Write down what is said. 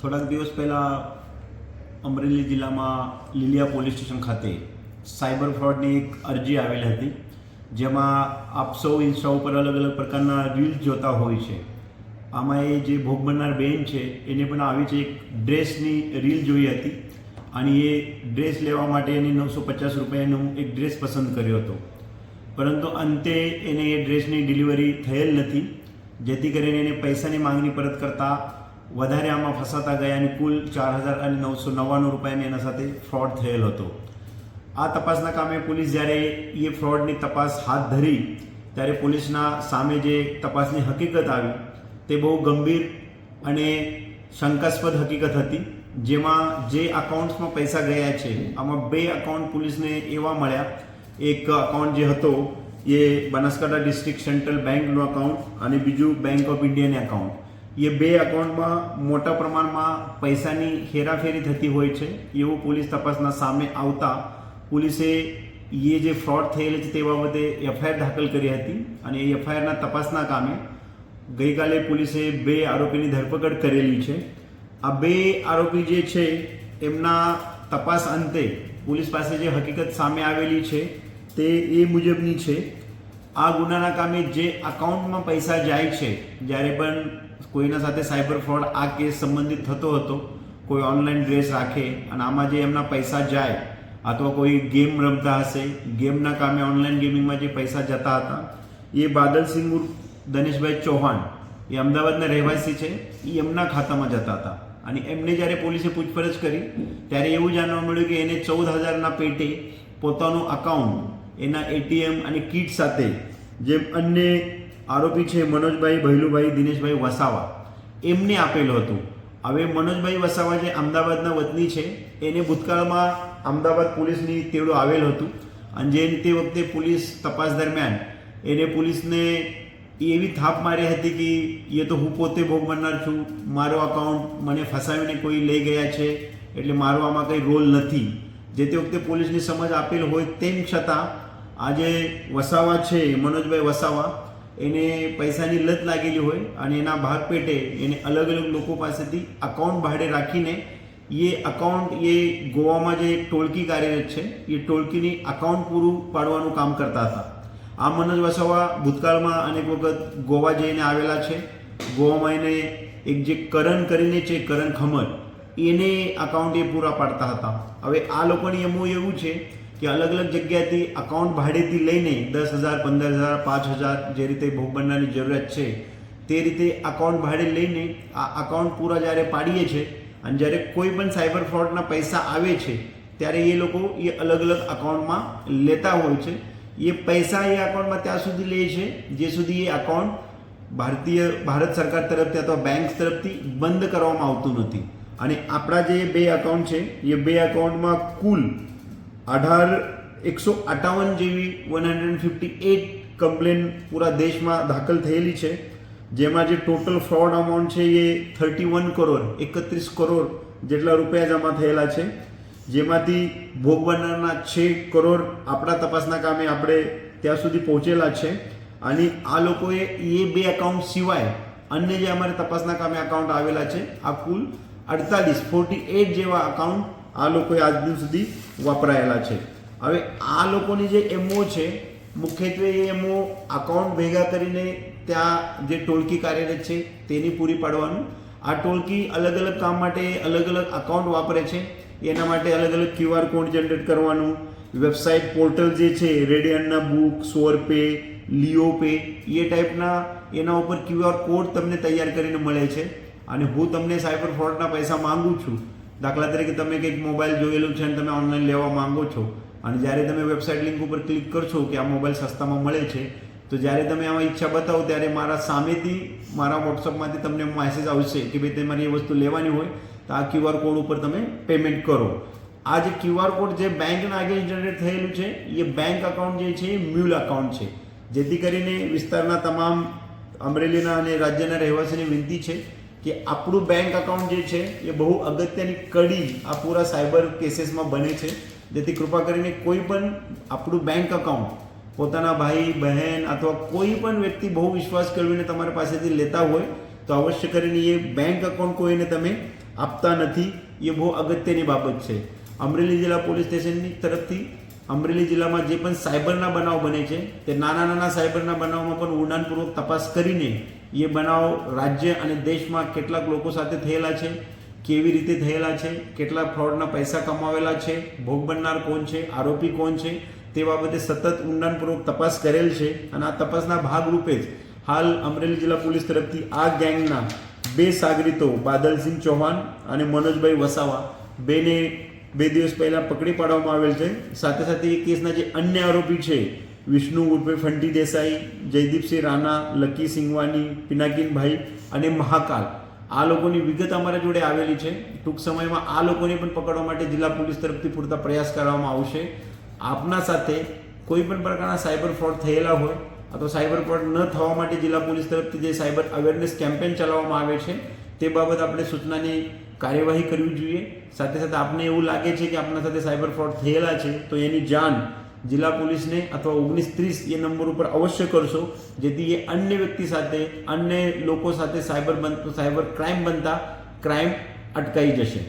થોડાક દિવસ પહેલાં અમરેલી જિલ્લામાં લીલિયા પોલીસ સ્ટેશન ખાતે સાયબર ફ્રોડની એક અરજી આવેલી હતી, જેમાં આપ સૌ ઇન્સ્ટા ઉપર અલગ અલગ પ્રકારના રીલ્સ જોતા હોય છે. આમાં એ જે ભોગ બનનાર બેન છે એને પણ આવી છે એક ડ્રેસની રીલ જોઈ હતી અને એ ડ્રેસ લેવા માટે એને 950 રૂપિયાનું એક ડ્રેસ પસંદ કર્યો હતો, પરંતુ અંતે એને એ ડ્રેસની ડિલિવરી થયેલ નથી, જેથી કરીને એને પૈસાની માંગણી પરત કરતાં વધારે આમાં ફસાતા ગયા અને કુલ 4,999 રૂપિયાની એના સાથે ફ્રોડ થયેલ હતો. આ તપાસના કામે પોલીસ જ્યારે એ ફ્રોડની તપાસ હાથ ધરી ત્યારે પોલીસના સામે જે તપાસની હકીકત આવી તે બહુ ગંભીર અને શંકાસ્પદ હકીકત હતી, જેમાં જે અકાઉન્ટ્સમાં પૈસા ગયા છે આમાં 2 અકાઉન્ટ પોલીસને એવા મળ્યા. એક અકાઉન્ટ જે હતો એ બનાસકાંઠા ડિસ્ટ્રિક્ટ સેન્ટ્રલ બેંકનું અકાઉન્ટ અને બીજું બેંક ઓફ ઇન્ડિયાનું અકાઉન્ટ. એ 2 અકાઉન્ટમાં મોટા પ્રમાણમાં પૈસાની હેરાફેરી થતી હોય છે એવું પોલીસ તપાસના સામે આવતા પોલીસે એ જે ફ્રોડ થયેલ છે તે બાબતે એફઆઈઆર દાખલ કરી હતી અને એ એફઆઈઆરના તપાસના કામે ગઈકાલે પોલીસે 2 આરોપીની ધરપકડ કરેલી છે. આ 2 આરોપી જે છે એમના તપાસ અંતે પોલીસ પાસે જે હકીકત સામે આવેલી છે તે એ મુજબની છે. આ ગુનાના કામે જે અકાઉન્ટમાં પૈસા જાય છે, જ્યારે પણ કોઈના સાથે સાયબર ફ્રોડ આ કેસ સંબંધિત થતો હતો, કોઈ ઓનલાઈન ડ્રેસ રાખે અને આમાં જે એમના પૈસા જાય અથવા કોઈ ગેમ રમતા હશે, ગેમના કામે ઓનલાઈન ગેમિંગમાં જે પૈસા જતા હતા એ બાદલસિંહ ઉર્ફ દનેશભાઈ ચૌહાણ એ અમદાવાદના રહેવાસી છે, એ એમના ખાતામાં જતા હતા અને એમને જ્યારે પોલીસે પૂછપરછ કરી ત્યારે એવું જાણવા મળ્યું કે એને 14,000ના પેટે પોતાનું અકાઉન્ટ એના એટીએમ અને કીટ સાથે જેમ અન્ય આરોપી છે મનોજભાઈ ભૈલુભાઈ દિનેશભાઈ વસાવા એમને આપેલું હતું. હવે મનોજભાઈ વસાવા જે અમદાવાદના વતની છે એને ભૂતકાળમાં અમદાવાદ પોલીસની તેડું આવેલું હતું અને જે તે વખતે પોલીસ તપાસ દરમિયાન એને પોલીસને એવી થાપ મારી હતી કે એ તો હું પોતે ભોગ બનનાર છું, મારો અકાઉન્ટ મને ફસાવીને કોઈ લઈ ગયા છે એટલે મારો આમાં કંઈ રોલ નથી. જે તે વખતે પોલીસની સમજ આપેલ હોય તેમ છતાં આજે વસાવા છે મનોજભાઈ વસાવા એને પૈસાની લત લાગેલી હોય અને એના ભાગ પેટે એને અલગ અલગ લોકો પાસેથી અકાઉન્ટ ભાડે રાખીને એ અકાઉન્ટ એ ગોવામાં જે ટોળકી કાર્યરત છે એ ટોળકીની અકાઉન્ટ પૂરું પાડવાનું કામ કરતા હતા. આ મનોજ વસાવા ભૂતકાળમાં અનેક વખત ગોવા જઈને આવેલા છે. ગોવામાં એને એક જે કરણ કરીને છે, કરણ ખમર, એને અકાઉન્ટ એ પૂરા પાડતા હતા. હવે આ લોકોની એમો એવું છે કે અલગ અલગ જગ્યાથી અકાઉન્ટ ભાડેથી લઈને 10,000, 15,000, 5,000 જે રીતે ભોગ બનનારની જરૂરિયાત છે તે રીતે અકાઉન્ટ ભાડે લઈને આ અકાઉન્ટ પૂરા જ્યારે પાડીએ છે અને જ્યારે કોઈ પણ સાયબર ફ્રોડના પૈસા આવે છે ત્યારે એ લોકો એ અલગ અલગ અકાઉન્ટમાં લેતા હોય છે. એ પૈસા એ અકાઉન્ટમાં ત્યાં સુધી લે છે જે સુધી એ અકાઉન્ટ ભારત સરકાર તરફથી અથવા બેંક તરફથી બંધ કરવામાં આવતું નથી. અને આપણા જે 2 અકાઉન્ટ છે એ 2 અકાઉન્ટમાં કુલ 158 જેવી 158 કમ્પ્લેન પૂરા દેશમાં દાખલ થયેલી છે, જેમાં જે ટોટલ ફ્રોડ અમાઉન્ટ છે એ 31 કરોડ જેટલા રૂપિયા જમા થયેલા છે, જેમાંથી ભોગ બનનારના 6 કરોડ આપણા તપાસના કામે આપણે ત્યાં સુધી પહોંચેલા છે. અને આ લોકોએ એ 2 અકાઉન્ટ સિવાય અન્ય જે અમારે તપાસના કામે અકાઉન્ટ આવેલા છે આ કુલ 48 જેવા અકાઉન્ટ આ લોકોએ આજ દિન સુધી વાપરાયેલા છે. હવે આ લોકોની જે એમઓ છે મુખ્યત્વે એ એમઓ અકાઉન્ટ ભેગા કરીને ત્યાં જે ટોળકી કાર્યરત છે તેની પૂરી પાડવાનું. આ ટોળકી અલગ અલગ કામ માટે અલગ અલગ અકાઉન્ટ વાપરે છે. એના માટે અલગ અલગ QR કોડ જનરેટ કરવાનું, વેબસાઇટ પોર્ટલ જે છે રેડિયનના બુક, સ્વરપે, લિયોપે એ ટાઈપના એના ઉપર QR કોડ તમને તૈયાર કરીને મળે છે. અને હું તમને સાયબર ફ્રોડના પૈસા માંગુ છું, દાખલા તરીકે તમે કંઈક મોબાઈલ જોયેલું છે અને તમે ઓનલાઈન લેવા માંગો છો અને જ્યારે તમે વેબસાઇટ લિંક ઉપર ક્લિક કરશો કે આ મોબાઈલ સસ્તામાં મળે છે, તો જ્યારે તમે આમાં ઈચ્છા બતાવો ત્યારે મારા સામેથી મારા વોટ્સઅપમાંથી તમને મેસેજ આવશે કે ભાઈ તમારે એ વસ્તુ લેવાની હોય તો આ QR કોડ ઉપર તમે પેમેન્ટ કરો. આ જે QR કોડ જે બેંકના આગળ જનરેટ થયેલું છે એ બેંક અકાઉન્ટ જે છે એ મ્યુલ અકાઉન્ટ છે, જેથી કરીને વિસ્તારના તમામ અમરેલીના અને રાજ્યના રહેવાસીની વિનંતી છે કે આપણું બેંક અકાઉન્ટ જે છે એ બહુ અગત્યની કડી આ પૂરા સાયબર કેસીસમાં બને છે. જેથી કૃપા કરીને કોઈ પણ આપણું બેંક અકાઉન્ટ પોતાના ભાઈ બહેન અથવા કોઈ પણ વ્યક્તિ બહુ વિશ્વાસ કરવીને તમારી પાસેથી લેતા હોય તો અવશ્ય કરીને એ બેંક એકાઉન્ટ કોઈને તમે આપતા નથી, એ બહુ અગત્યની બાબત છે. અમરેલી જિલ્લા પોલીસ સ્ટેશનની તરફથી અમરેલી જિલ્લામાં જે પણ સાયબરના બનાવ બને છે તે નાના નાના સાયબરના બનાવમાં પણ ઊંડાણપૂર્વક તપાસ કરીને એ બનાવ રાજ્ય અને દેશમાં કેટલાક લોકો સાથે થયેલા છે, કેવી રીતે થયેલા છે, કેટલા ફ્રોડના પૈસા કમાવેલા છે, ભોગ બનનાર કોણ છે, આરોપી કોણ છે, તે બાબતે સતત ઊંડાણપૂર્વક તપાસ કરેલ છે. અને આ તપાસના ભાગરૂપે જ હાલ અમરેલી જિલ્લા પોલીસ તરફથી આ ગેંગના 2 સાગરીતો બાદલસિંહ ચૌહાણ અને મનોજભાઈ વસાવા બેને 2 દિવસ પહેલાં પકડી પાડવામાં આવેલ છે. સાથે સાથે એ કેસના જે અન્ય આરોપી છે વિષ્ણુ ઉર્ફે ફંટી દેસાઈ, જયદીપસિંહ રાણા, લકી સિંગવાની, પિનાકીનભાઈ અને મહાકાલ, આ લોકોની વિગત અમારા જોડે આવેલી છે. ટૂંક સમયમાં આ લોકોને પણ પકડવા માટે જિલ્લા પોલીસ તરફથી પૂરતા પ્રયાસ કરવામાં આવશે. આપના સાથે કોઈ પણ પ્રકારના સાયબર ફ્રોડ થયેલા હોય અથવા સાયબર ફ્રોડ ન થવા માટે જિલ્લા પોલીસ તરફથી જે સાયબર અવેરનેસ કેમ્પેન ચલાવવામાં આવે છે તે બાબત આપણે સૂચનાની કાર્યવાહી કરવી જોઈએ. સાથે સાથે આપને એવું લાગે છે કે આપના સાથે સાયબર ફ્રોડ થયેલા છે તો એની જાણ જિલ્લા પોલીસને અથવા 1930 એ નંબર ઉપર અવશ્ય કરશો, જેથી એ અન્ય વ્યક્તિ સાથે, અન્ય લોકો સાથે સાયબર ક્રાઇમ બનતા ક્રાઇમ અટકાઈ જશે.